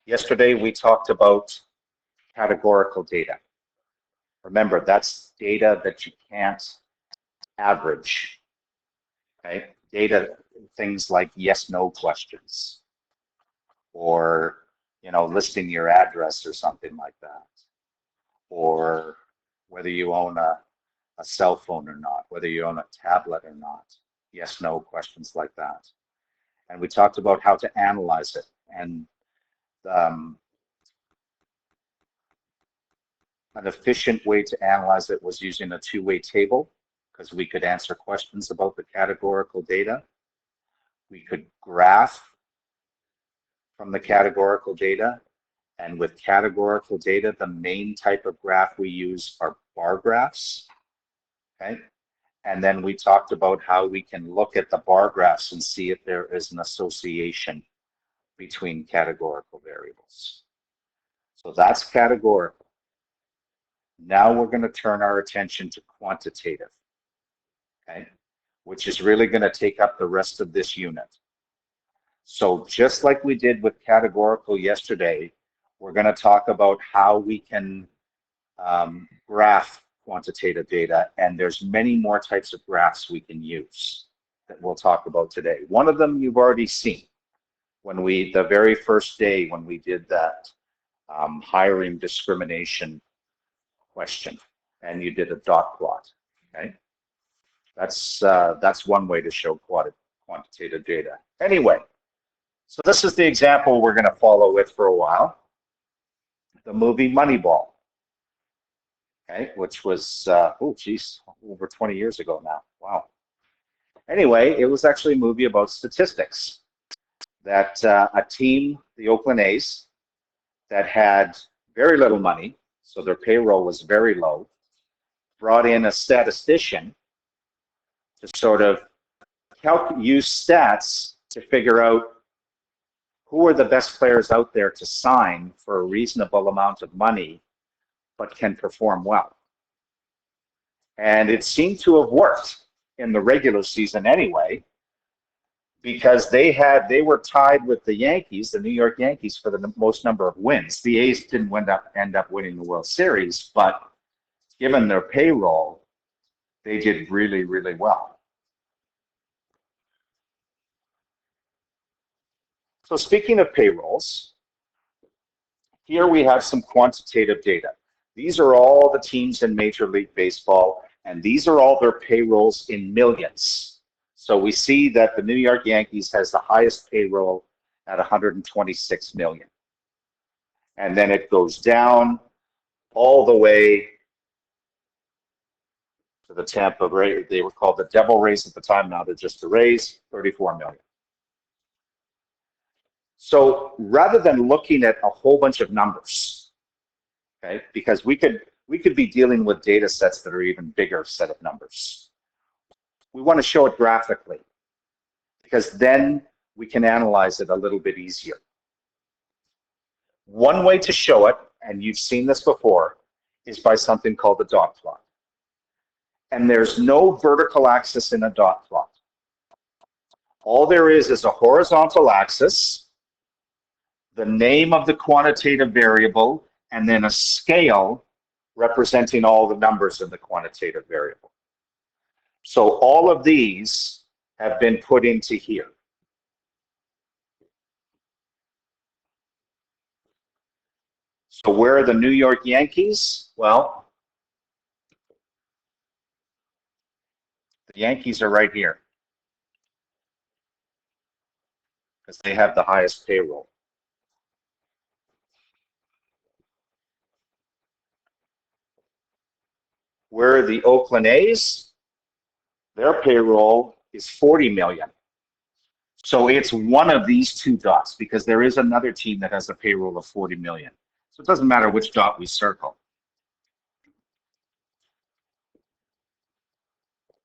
Yesterday, we talked about categorical data. Remember, that's data that you can't average, okay? Data, things like yes/no questions, or listing your address or something like that, or whether you own a cell phone or not, whether you own a tablet or not, yes/no questions like that. And we talked about how to analyze it. And um, an efficient way to analyze it was using a two-way table, because we could answer questions about the categorical data. We could graph from the categorical data. And with categorical data, the main type of graph we use are bar graphs, okay? And then we talked about how we can look at the bar graphs and see if there is an association between categorical variables. So that's categorical. Now we're going to turn our attention to quantitative, okay, which is really going to take up the rest of this unit. So just like we did with categorical yesterday, we're going to talk about how we can graph quantitative data, and there's many more types of graphs we can use that we'll talk about today. One of them you've already seen when the very first day when we did that hiring discrimination question, and you did a dot plot, okay? That's one way to show quantitative data. Anyway, so this is the example we're going to follow with for a while. The movie Moneyball, okay, which was, over 20 years ago now. Wow. Anyway, it was actually a movie about statistics that a team, the Oakland A's, that had very little money, so their payroll was very low, brought in a statistician to sort of use stats to figure out who are the best players out there to sign for a reasonable amount of money, but can perform well. And it seemed to have worked in the regular season anyway, because they were tied with the Yankees, the New York Yankees, for the most number of wins. The A's didn't end up winning the World Series, but given their payroll, they did really, really well. So speaking of payrolls, here we have some quantitative data. These are all the teams in Major League Baseball, and these are all their payrolls in millions. So we see that the New York Yankees has the highest payroll at 126 million. And then it goes down all the way to the Tampa Rays. They were called the Devil Rays at the time, now they're just the Rays, 34 million. So rather than looking at a whole bunch of numbers, okay, because we could be dealing with data sets that are even bigger set of numbers. We want to show it graphically, because then we can analyze it a little bit easier. One way to show it, and you've seen this before, is by something called the dot plot. And there's no vertical axis in a dot plot. All there is a horizontal axis, the name of the quantitative variable, and then a scale representing all the numbers in the quantitative variable. So all of these have been put into here. So where are the New York Yankees? Well, the Yankees are right here, because they have the highest payroll. Where are the Oakland A's? Their payroll is 40 million. So it's one of these two dots, because there is another team that has a payroll of 40 million. So it doesn't matter which dot we circle.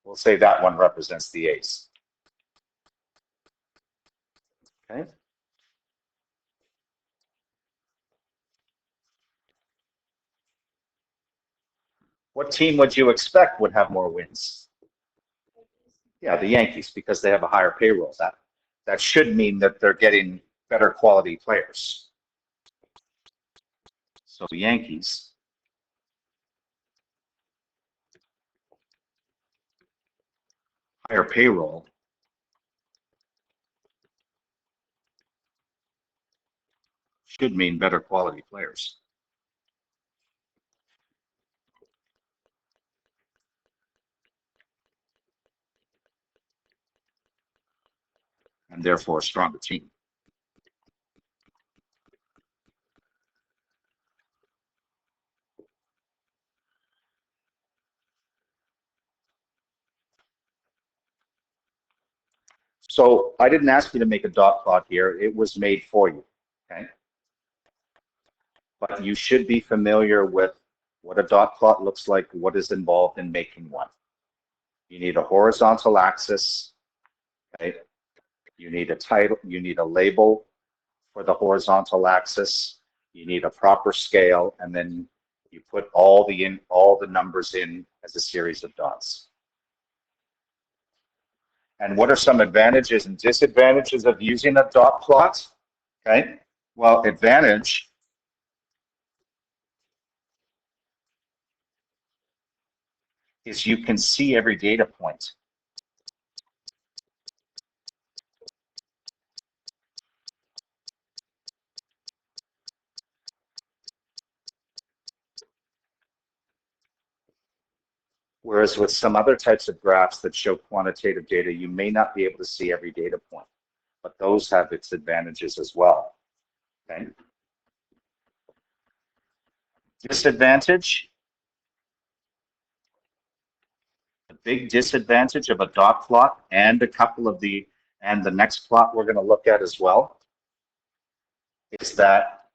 We'll say that one represents the A's. Okay. What team would you expect would have more wins? Yeah, the Yankees, because they have a higher payroll. That should mean that they're getting better quality players. So the Yankees, higher payroll, should mean better quality players. And therefore a stronger team. So I didn't ask you to make a dot plot here. It was made for you, okay? But you should be familiar with what a dot plot looks like, what is involved in making one. You need a horizontal axis, okay? You need a title, you need a label for the horizontal axis. You need a proper scale, and then you put all the numbers in as a series of dots. And what are some advantages and disadvantages of using a dot plot? Okay, well, advantage is you can see every data point. Whereas with some other types of graphs that show quantitative data, you may not be able to see every data point, but those have its advantages as well. Okay. Disadvantage, the big disadvantage of a dot plot and the next plot we're going to look at as well is that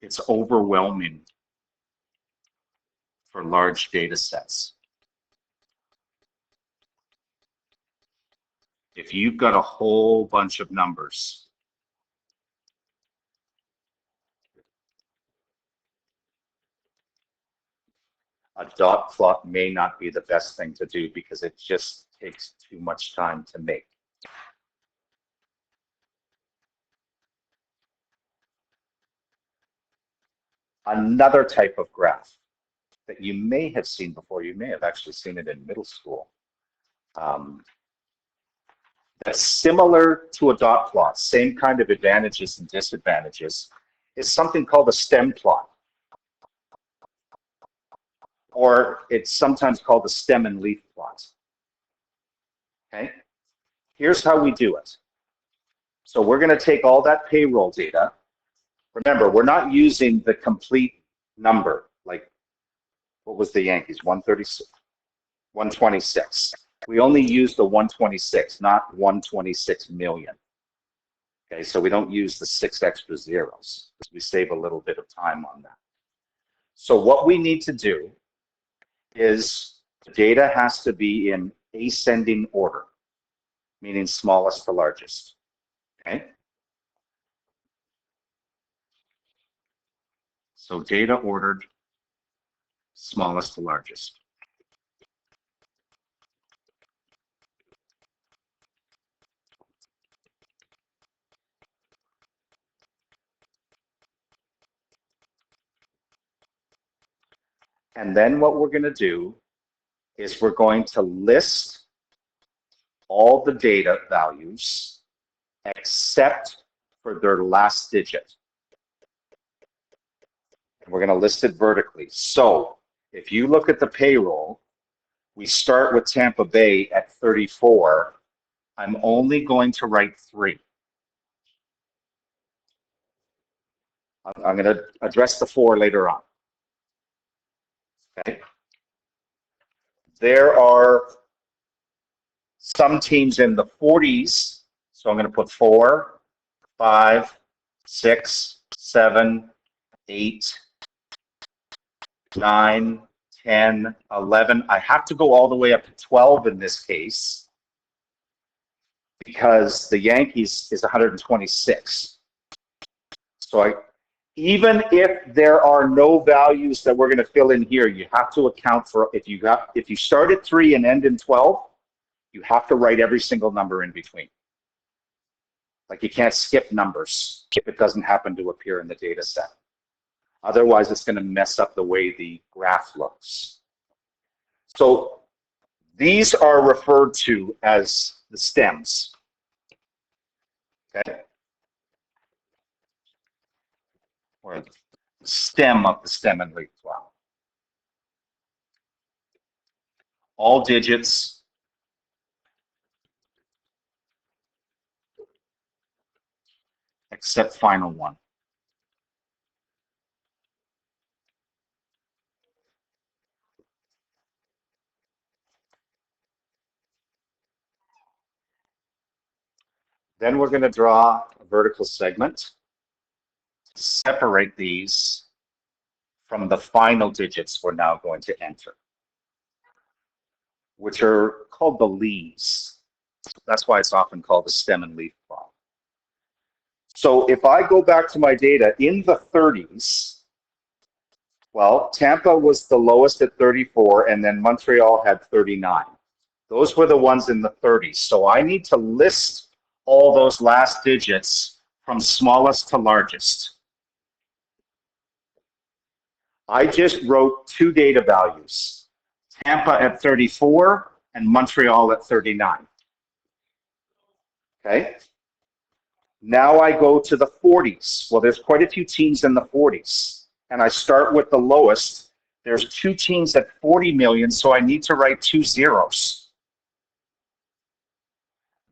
it's overwhelming for large data sets. If you've got a whole bunch of numbers, a dot plot may not be the best thing to do because it just takes too much time to make. Another type of graph that you may have seen before, you may have actually seen it in middle school, that's similar to a dot plot, same kind of advantages and disadvantages, is something called a stem plot. Or it's sometimes called a stem and leaf plot. Okay, here's how we do it. So we're going to take all that payroll data. Remember, we're not using the complete number, like what was the Yankees, 136, 126. We only use the 126, not 126 million. Okay, so we don't use the 6 extra zeros because we save a little bit of time on that. So what we need to do is the data has to be in ascending order, meaning smallest to largest. Okay. So data ordered smallest to largest. And then what we're going to do is we're going to list all the data values except for their last digit. And we're going to list it vertically. So if you look at the payroll, we start with Tampa Bay at 34. I'm only going to write 3. I'm going to address the 4 later on. Okay. There are some teams in the 40s, so I'm going to put 4, 5, 6, 7, 8, 9, 10, 11. I have to go all the way up to 12 in this case because the Yankees is 126. So even if there are no values that we're going to fill in here, you have to account for if you start at 3 and end in 12, you have to write every single number in between. Like you can't skip numbers if it doesn't happen to appear in the data set. Otherwise, it's going to mess up the way the graph looks. So these are referred to as the stems. Okay? Or the stem of the stem and leaf flower. All digits except final one. Then we're going to draw a vertical segment to separate these from the final digits we're now going to enter, which are called the leaves. That's why it's often called the stem and leaf plot. So if I go back to my data in the 30s, well, Tampa was the lowest at 34, and then Montreal had 39. Those were the ones in the 30s. So I need to list all those last digits from smallest to largest. I just wrote two data values, Tampa at 34 and Montreal at 39. Okay. Now I go to the 40s. Well, there's quite a few teams in the 40s. And I start with the lowest. There's two teams at 40 million, so I need to write two zeros.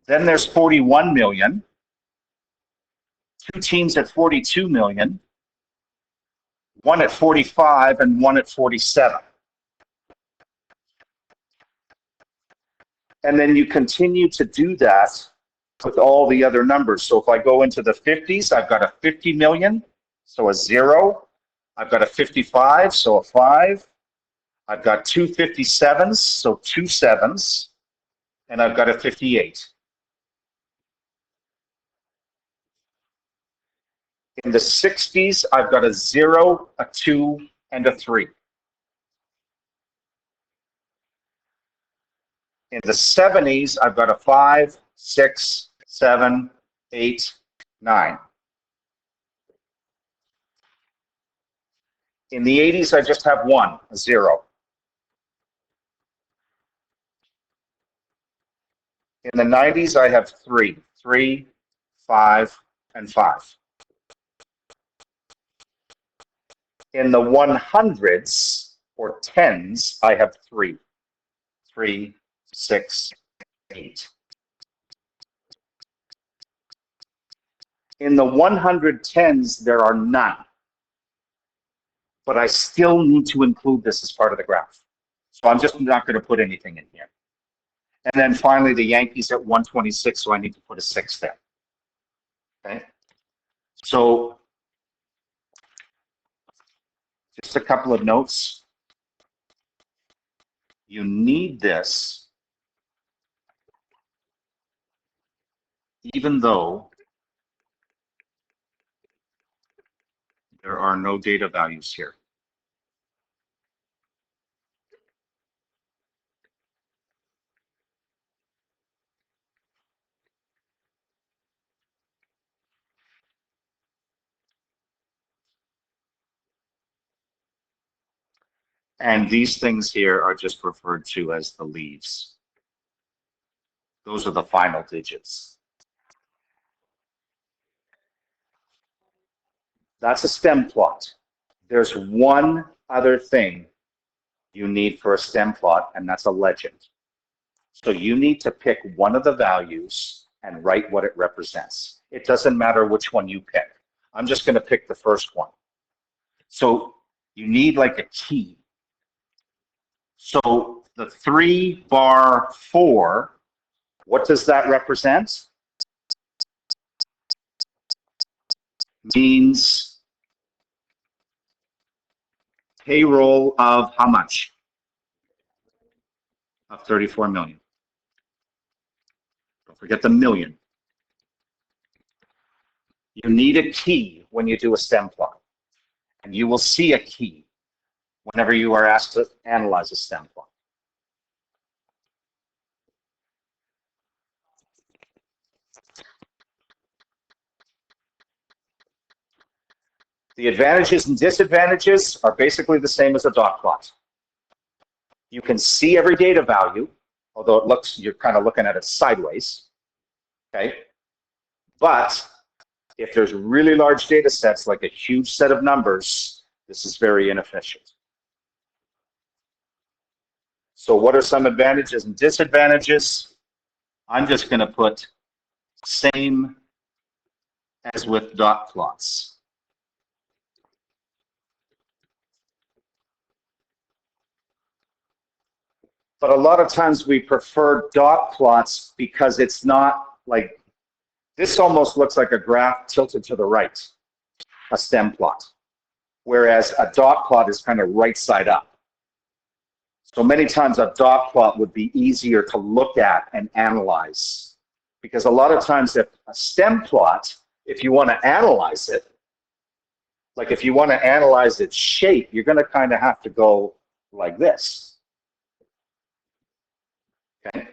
Then there's 41 million, two teams at 42 million, one at 45 and one at 47. And then you continue to do that with all the other numbers. So if I go into the 50s, I've got a 50 million, so a 0. I've got a 55, so a 5. I've got two 57s, so two 7s. And I've got a 58. In the 60s, I've got a 0, a 2, and a 3. In the 70s, I've got a 5, 6, 7, 8, 9. In the 80s, I just have 1, a 0. In the 90s, I have 3, 3, 5, and 5. In the 100s or 10s, I have 3, 3, 6, 8. In the 110s, there are none. But I still need to include this as part of the graph. So I'm just not going to put anything in here. And then finally, the Yankees at 126, so I need to put a 6 there. Okay. So just a couple of notes. You need this even though there are no data values here. And these things here are just referred to as the leaves. Those are the final digits. That's a stem plot. There's one other thing you need for a stem plot, and that's a legend. So you need to pick one of the values and write what it represents. It doesn't matter which one you pick. I'm just going to pick the first one. So you need like a key. So the 3 bar 4, what does that represent? Means payroll of how much? Of 34 million. Don't forget the million. You need a key when you do a stem plot. And you will see a key whenever you are asked to analyze a stem plot. The advantages and disadvantages are basically the same as a dot plot. You can see every data value, although it looks, you're kind of looking at it sideways, okay? But if there's really large data sets, like a huge set of numbers, this is very inefficient. So what are some advantages and disadvantages? I'm just going to put same as with dot plots. But a lot of times we prefer dot plots because it's not like, this almost looks like a graph tilted to the right, a stem plot, whereas a dot plot is kind of right side up. So many times a dot plot would be easier to look at and analyze, because a lot of times if a stem plot, if you want to analyze it, like if you want to analyze its shape, you're going to kind of have to go like this. Okay.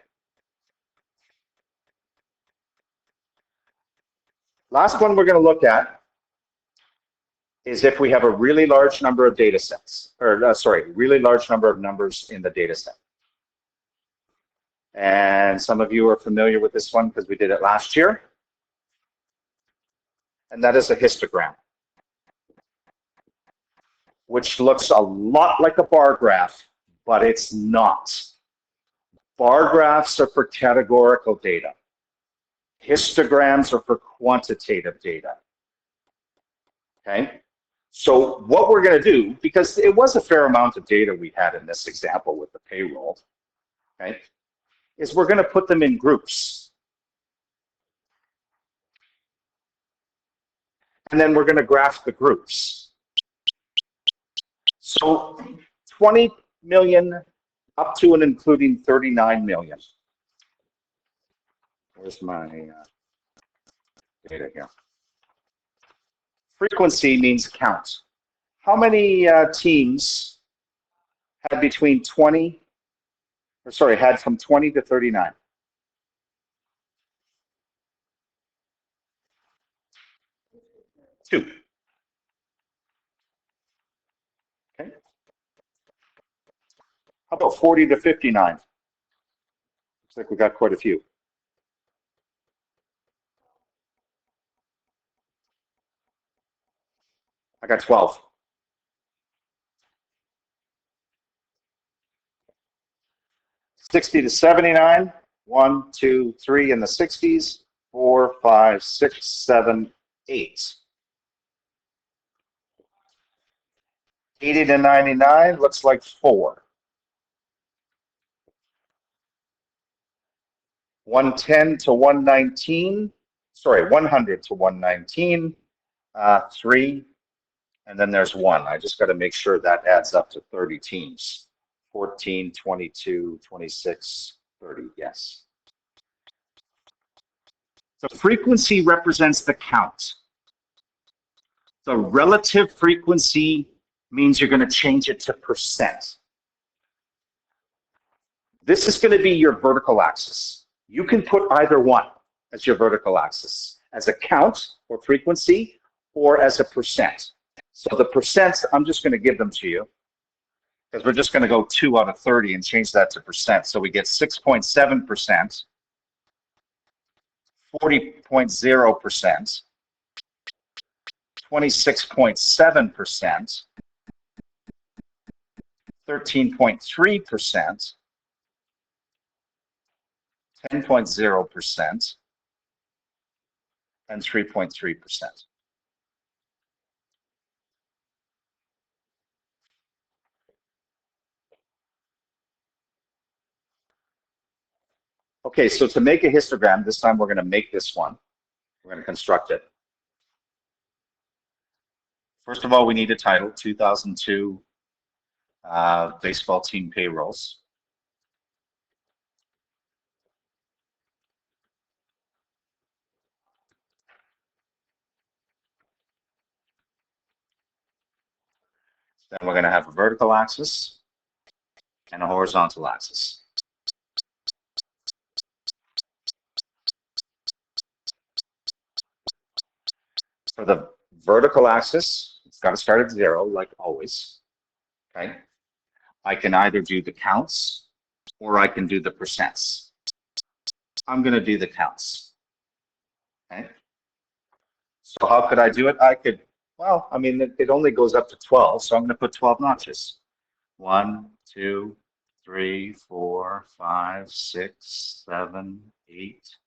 Last one we're going to look at is if we have a really large number of data sets, or really large number of numbers in the data set. And some of you are familiar with this one because we did it last year. And that is a histogram, which looks a lot like a bar graph, but it's not. Bar graphs are for categorical data. Histograms are for quantitative data. Okay? So what we're going to do, because it was a fair amount of data we had in this example with the payroll, okay, is we're going to put them in groups. And then we're going to graph the groups. So 20 million up to and including 39 million. Where's my data here? Frequency means count. How many teams had between 20, or sorry, had from 20 to 39? Two. Okay. How about 40 to 59? Looks like we got quite a few. I got 12. '60 to '79, 1, 2, 3 in the '60s, 4, 5, 6, 7, 8. 80 to 99 looks like 4. 110 to 119, sorry, 100 to 119, 3, and then there's 1. I just got to make sure that adds up to 30 teams. 14, 22, 26, 30, yes. The frequency represents the count. The relative frequency means you're going to change it to percent. This is going to be your vertical axis. You can put either one as your vertical axis, as a count or frequency, or as a percent. So the percents, I'm just going to give them to you, because we're just going to go 2 out of 30 and change that to percent. So we get 6.7%, 40.0%, 26.7%, 13.3%, 10.0%, and 3.3%. Okay, so to make a histogram, this time we're going to make this one. We're going to construct it. First of all, we need a title, 2002 baseball team payrolls. Then we're going to have a vertical axis and a horizontal axis. For the vertical axis, It's got to start at 0, like always. Okay. I can either do the counts or I can do the percents. I'm going to do the counts. Okay. So how could I do it? I could, well, I mean, it only goes up to 12, so I'm going to put 12 notches. 1, 2, 3, 4, 5, 6, 7, 8,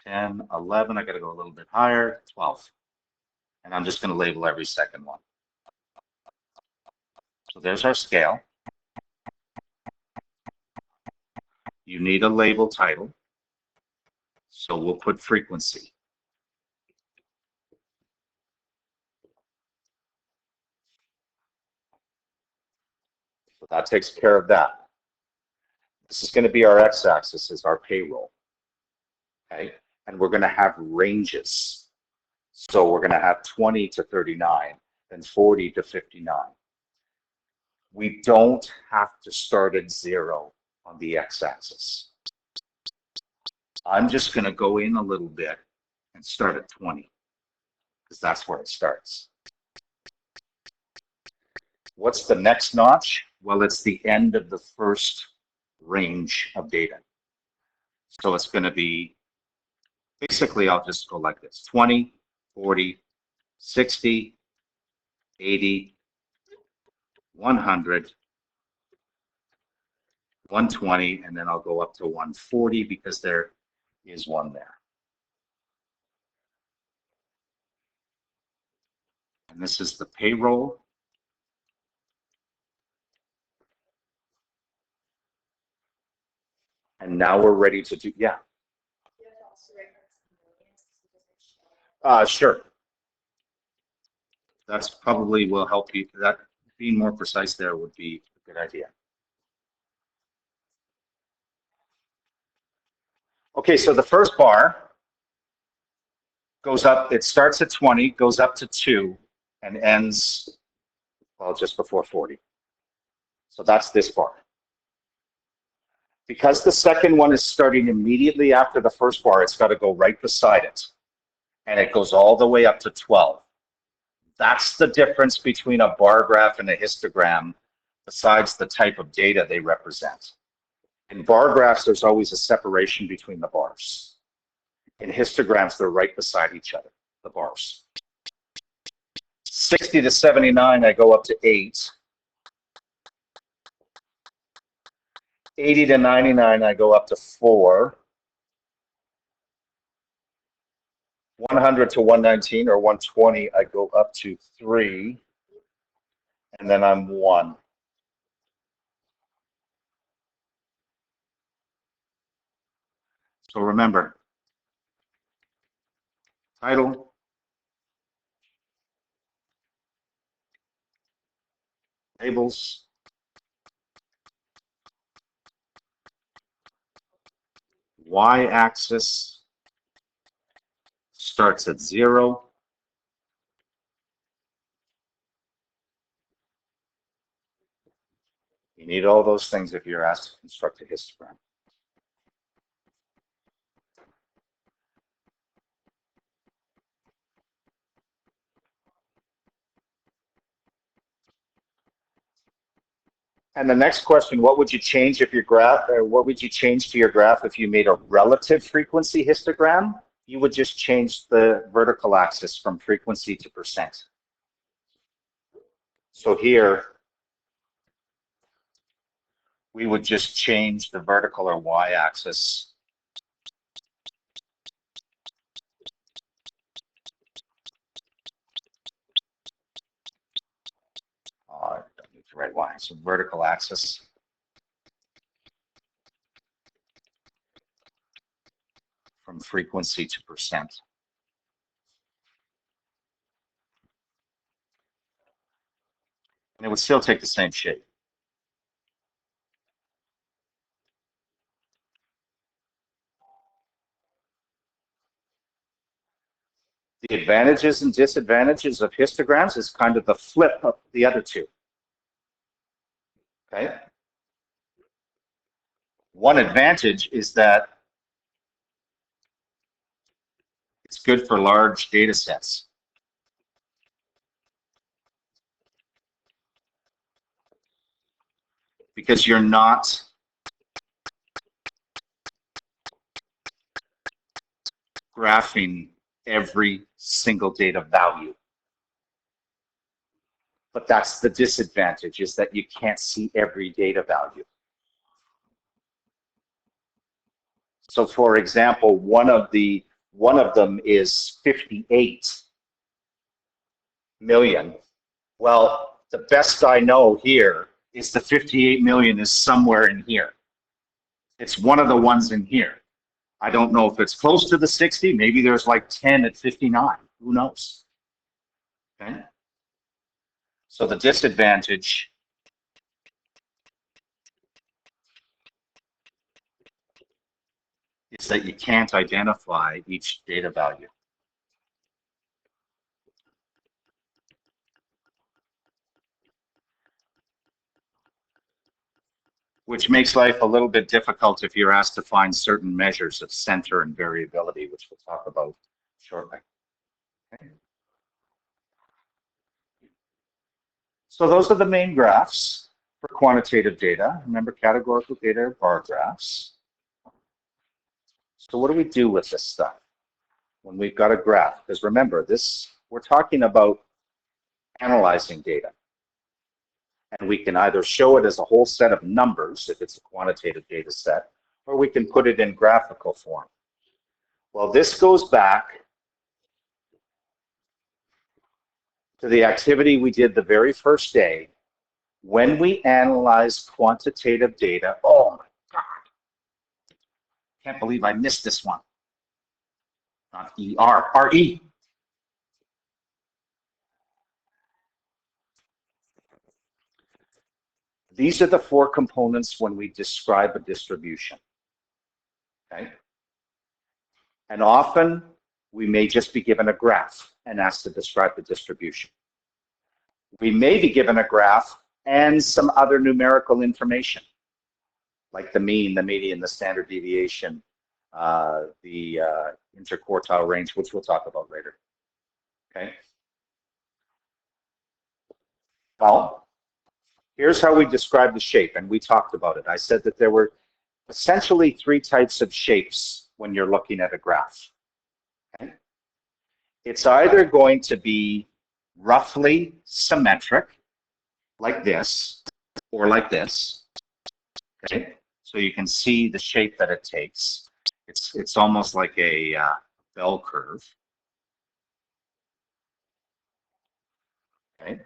10, 11. I got to go a little bit higher, 12. And I'm just going to label every second one. So there's our scale. You need a label title. So we'll put frequency. So that takes care of that. This is going to be our x-axis, is our payroll. Okay, and we're going to have ranges. So we're going to have 20 to 39 and 40 to 59. We don't have to start at 0 on the x-axis. I'm just going to go in a little bit and start at 20 because that's where it starts. What's the next notch? Well, it's the end of the first range of data. So it's going to be, basically, I'll just go like this: 20, 40, 60, 80, 100, 120, and then I'll go up to 140 because there is one there. And this is the payroll. And now we're ready to do, yeah. Sure. That's probably will help you. That being more precise there would be a good idea. Okay, so the first bar goes up, it starts at 20, goes up to 2, and ends, well, just before 40. So that's this bar. Because the second one is starting immediately after the first bar, it's got to go right beside it. And it goes all the way up to 12. That's the difference between a bar graph and a histogram, besides the type of data they represent. In bar graphs, there's always a separation between the bars. In histograms, they're right beside each other, the bars. 60 to 79, I go up to 8. 80 to 99, I go up to 4. 100 to 119 or 120, I go up to 3. And then I'm 1. So remember, title, labels, y-axis starts at 0. You need all those things if you're asked to construct a histogram. And the next question, what would you change if your graph, or what would you change to your graph if you made a relative frequency histogram? You would just change the vertical axis from frequency to percent. So here, we would just change the vertical or y-axis don't need to write y, so vertical axis. From frequency to percent. And it would still take the same shape. The advantages and disadvantages of histograms is kind of the flip of the other two. Okay. One advantage is that it's good for large data sets. because you're not graphing every single data value. But that's the disadvantage, is that you can't see every data value. So for example, one of them is 58 million. Well, the best I know here is the 58 million is somewhere in here. It's one of the ones in here. I don't know if it's close to the 60. Maybe there's like 10 at 59. Who knows? Okay. So the disadvantage is that you can't identify each data value. Which makes life a little bit difficult if you're asked to find certain measures of center and variability, which we'll talk about shortly. Okay. So those are the main graphs for quantitative data. Remember, categorical data are bar graphs. So what do we do with this stuff when we've got a graph? Because remember, we're talking about analyzing data. And we can either show it as a whole set of numbers, if it's a quantitative data set, or we can put it in graphical form. Well, this goes back to the activity we did the very first day when we analyzed quantitative data. Oh my God. Can't believe I missed this one. Not ER, RE. These are the four components when we describe a distribution. Okay? And often we may just be given a graph and asked to describe the distribution. We may be given a graph and some other numerical information, like the mean, the median, the standard deviation, the interquartile range, which we'll talk about later. Okay. Well, here's how we describe the shape, and we talked about it. I said that there were essentially three types of shapes when you're looking at a graph. Okay? It's either going to be roughly symmetric, like this, or like this. Okay? So you can see the shape that it takes. It's almost like a bell curve. Okay?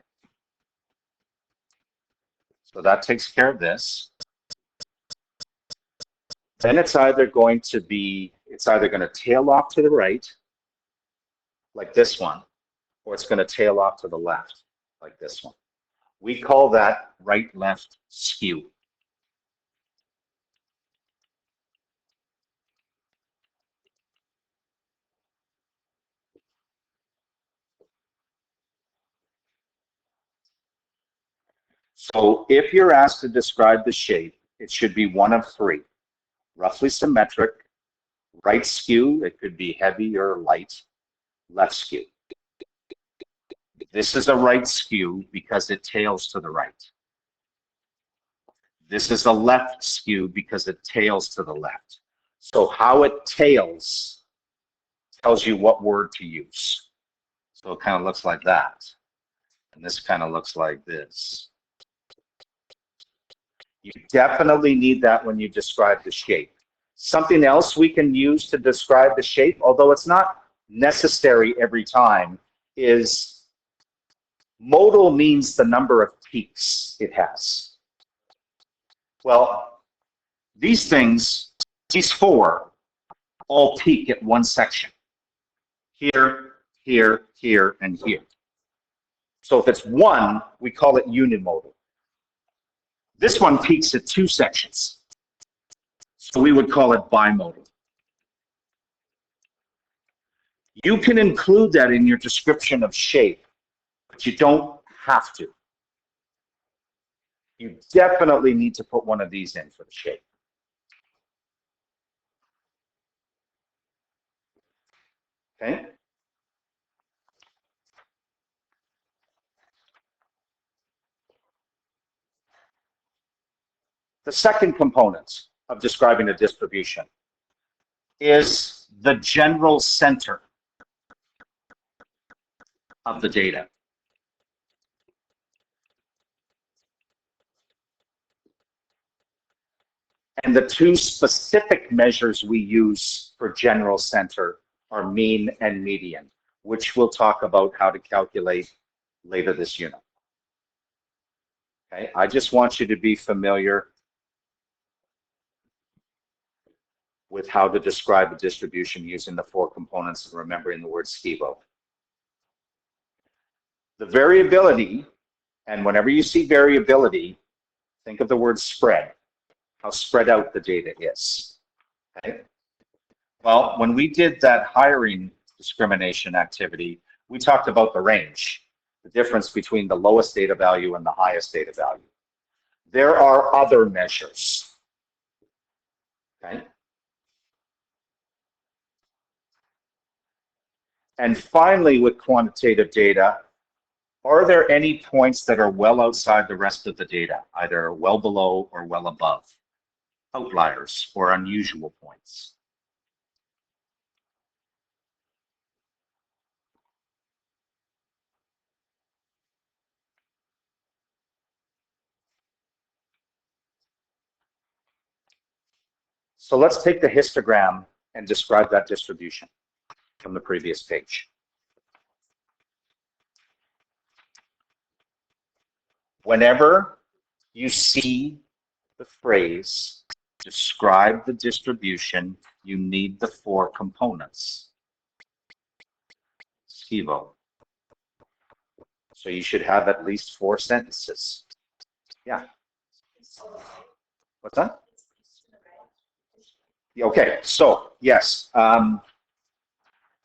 So that takes care of this. Then it's either going to tail off to the right, like this one, or it's going to tail off to the left, like this one. We call that right-left skew. So if you're asked to describe the shape, it should be one of three: roughly symmetric, right skew, it could be heavy or light, left skew. This is a right skew because it tails to the right. This is a left skew because it tails to the left. So how it tails tells you what word to use. So it kind of looks like that. And this kind of looks like this. You definitely need that when you describe the shape. Something else we can use to describe the shape, although it's not necessary every time, is modal means the number of peaks it has. Well, these four, all peak at one section. Here, here, here, and here. So if it's one, we call it unimodal. This one peaks at two sections. So we would call it bimodal. You can include that in your description of shape, but you don't have to. You definitely need to put one of these in for the shape. Okay? The second component of describing a distribution is the general center of the data. And the two specific measures we use for general center are mean and median, which we'll talk about how to calculate later this unit. Okay, I just want you to be familiar with how to describe a distribution using the four components and remembering the word SCIVO. The variability, and whenever you see variability, think of the word spread, how spread out the data is. Okay? Well, when we did that hiring discrimination activity, we talked about the range, the difference between the lowest data value and the highest data value. There are other measures. Okay? And finally, with quantitative data, are there any points that are well outside the rest of the data, either well below or well above? Outliers or unusual points? So let's take the histogram and describe that distribution from the previous page. Whenever you see the phrase describe the distribution, you need the four components. SCIVO. So you should have at least 4 sentences. Yeah. What's that? Okay, so yes.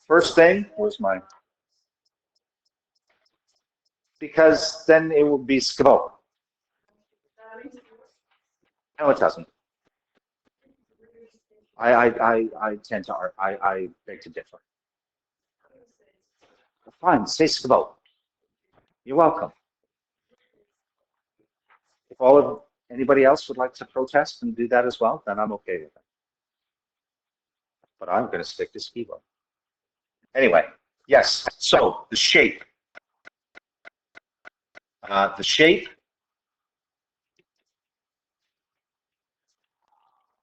First thing was because then it would be SCIVO. No, it doesn't. I tend to, I beg to differ. Fine, say SCIVO. You're welcome. If anybody else would like to protest and do that as well, then I'm okay with it. But I'm going to stick to SCIVO. Anyway, yes, so the shape. The shape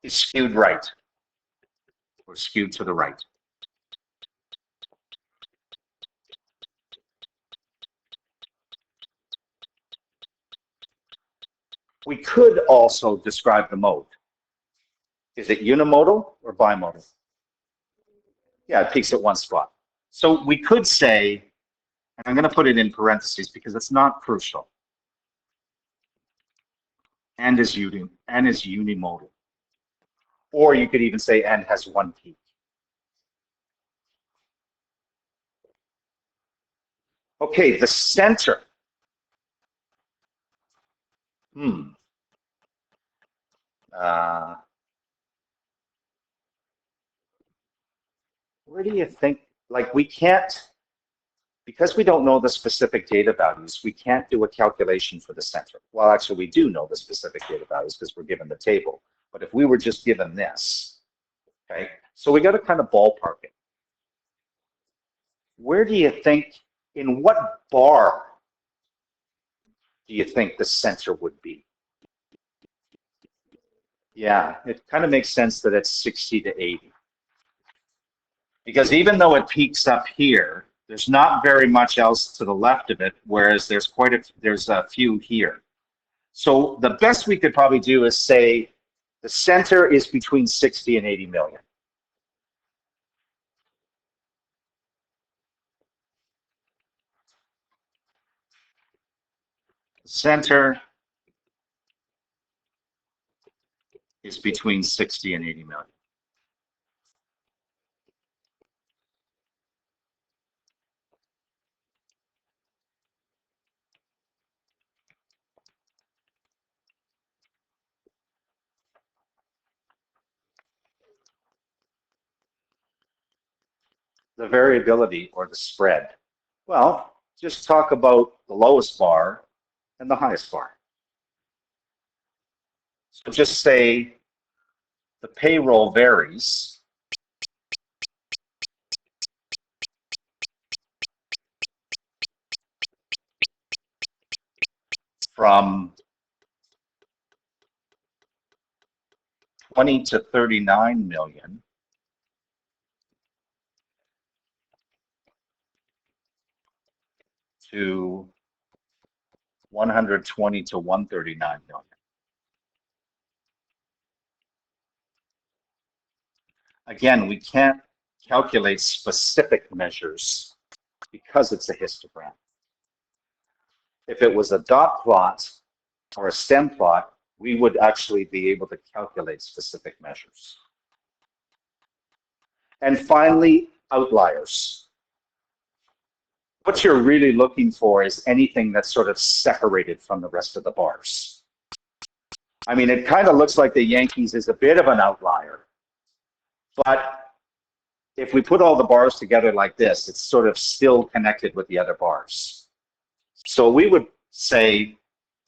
is skewed right, or skewed to the right. We could also describe the mode. Is it unimodal or bimodal? Yeah, it peaks at one spot. So we could say, and I'm going to put it in parentheses because it's not crucial, and is unimodal. Or you could even say and has one peak. Okay, the center. Where do you think, like we can't, because we don't know the specific data values, we can't do a calculation for the center. Well, actually, we do know the specific data values because we're given the table. But if we were just given this, okay, so we got to kind of ballpark it. Where do you think, in what bar do you think the center would be? Yeah, it kind of makes sense that it's 60 to 80. Because even though it peaks up here, there's not very much else to the left of it, whereas there's a few here. So the best we could probably do is say the center is between 60 and 80 million. The center is between 60 and 80 million. The variability or the spread. Well, just talk about the lowest bar and the highest bar. So just say the payroll varies from 20 to 39 million to 120 to 139 million. Again, we can't calculate specific measures because it's a histogram. If it was a dot plot or a stem plot, we would actually be able to calculate specific measures. And finally, outliers. What you're really looking for is anything that's sort of separated from the rest of the bars. I mean, it kind of looks like the Yankees is a bit of an outlier, but if we put all the bars together like this, it's sort of still connected with the other bars. So we would say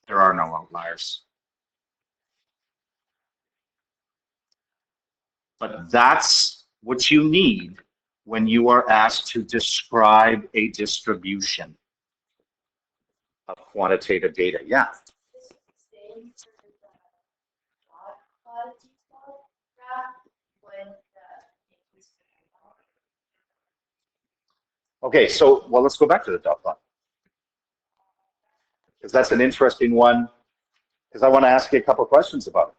there are no outliers. But that's what you need when you are asked to describe a distribution of quantitative data. Yeah. Okay, so, well, let's go back to the dot plot, because that's an interesting one, because I want to ask you a couple of questions about it.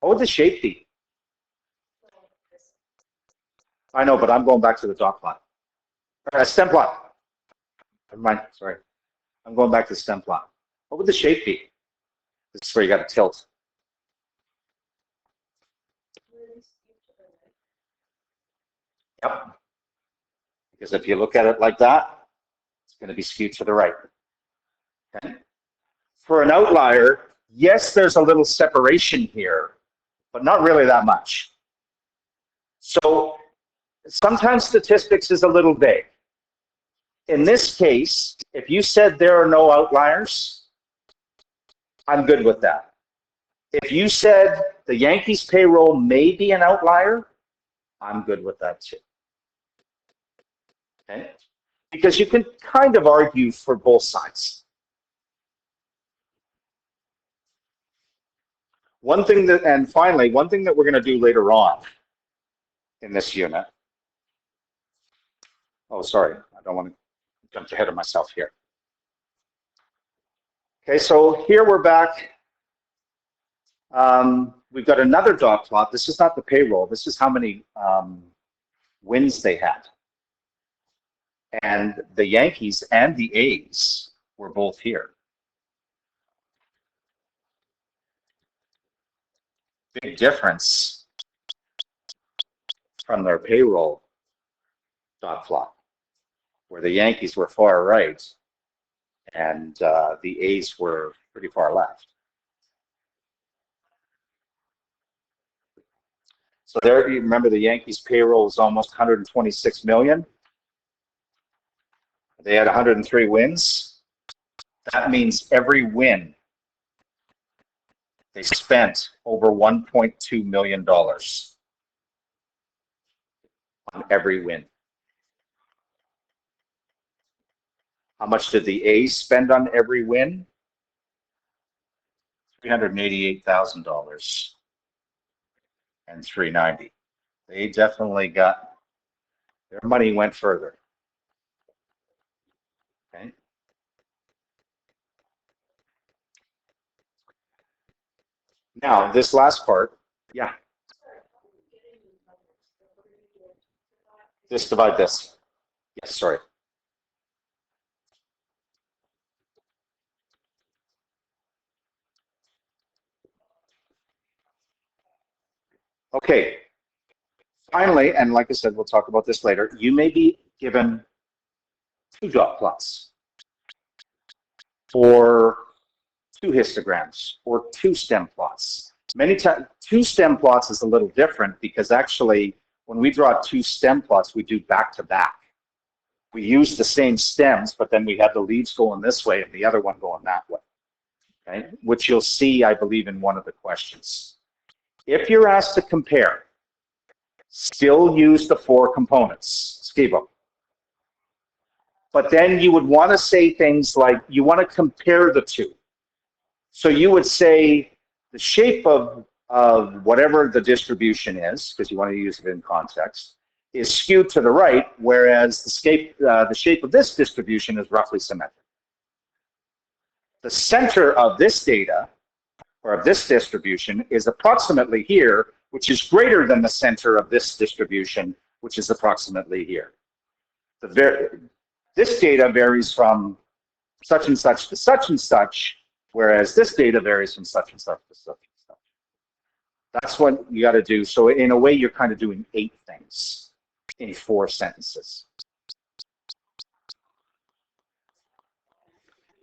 What would the shape be? I know, but I'm going back to the dot plot. Stem plot. Never mind, sorry. I'm going back to the stem plot. What would the shape be? This is where you got to tilt. Yep. Because if you look at it like that, it's going to be skewed to the right. Okay. For an outlier, yes, there's a little separation here, but not really that much. So sometimes statistics is a little vague. In this case, if you said there are no outliers, I'm good with that. If you said the Yankees payroll may be an outlier, I'm good with that too. Okay? Because you can kind of argue for both sides. One thing that, and finally, one thing that we're going to do later on in this unit. Oh, sorry, I don't want to jump ahead of myself here. Okay, so here we're back. We've got another dot plot. This is not the payroll. This is how many wins they had. And the Yankees and the A's were both here. Big difference from their payroll dot plot, where the Yankees were far right and the A's were pretty far left. So there, you remember the Yankees payroll was almost 126 million. They had 103 wins. That means every win they spent over $1.2 million on every win. How much did the A's spend on every win? $388,000 and $390. They definitely got, their money went further. Okay. Now, this last part, yeah. Just divide this. Yes, sorry. Okay. Finally, and like I said, we'll talk about this later, you may be given two dot plots or two histograms or two stem plots. Many times, two stem plots is a little different because actually, when we draw two stem plots, we do back to back. We use the same stems, but then we have the leaves going this way and the other one going that way. okay, which you'll see, I believe, in one of the questions. If you're asked to compare, still use the four components, Skibo. But then you would want to say things like, you want to compare the two. So you would say the shape of whatever the distribution is, because you want to use it in context, is skewed to the right, whereas the shape of this distribution is roughly symmetric. The center of this data, or of this distribution, is approximately here, which is greater than the center of this distribution, which is approximately here. This data varies from such and such to such and such, whereas this data varies from such and such to such and such. That's what you got to do. So in a way, you're kind of doing 8 things in 4 sentences.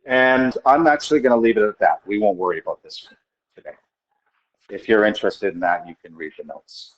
And I'm actually going to leave it at that. We won't worry about this today. If you're interested in that, you can read the notes.